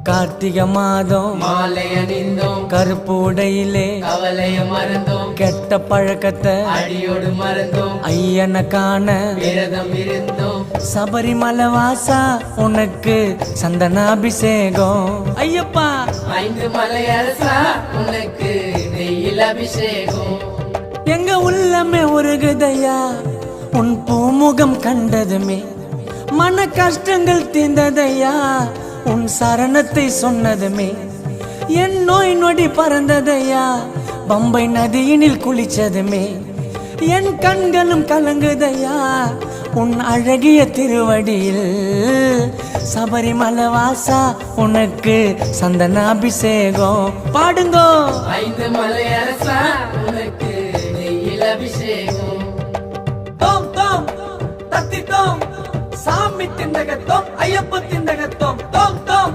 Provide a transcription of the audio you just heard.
கார்த்திகை மாதம் மாலை அணிந்தோம், கருப்பு உடையிலே கவலைய மறந்தோம், கெட்ட பழக்கத்தை அடியோடு மறந்தோம், ஐயனை காண விரதம் இருந்தோம். சபரிமலை வாசா உனக்கு சந்தனாபிஷேகம். ஐயப்பா 5 மலையரசா உனக்கு நெய்யில் அபிஷேகம். எங்க உள்ளமே உருகுதையா உன் பூமுகம் கண்டதுமே, மன கஷ்டங்கள் தீர்ந்ததையா உன் சரணத்தை சொன்னதுமே, என் நோய் நொடி பறந்ததையா பம்பை நதியினில் குளிச்சதுமே, என் கண்களும் கலங்குதையா உன் அழகிய திருவடியில். சபரிமலை வாசா உனக்கு சந்தனாபிஷேகம். பாடுங்கோ 5 மலையரசா உனக்கு நெய்யில் அபிஷேகம். தோம் தோம் தத்தி தோம் சாமி திண்டகத்தோம் ஐயப்ப திண்டகத்தோம் தோம் தோம்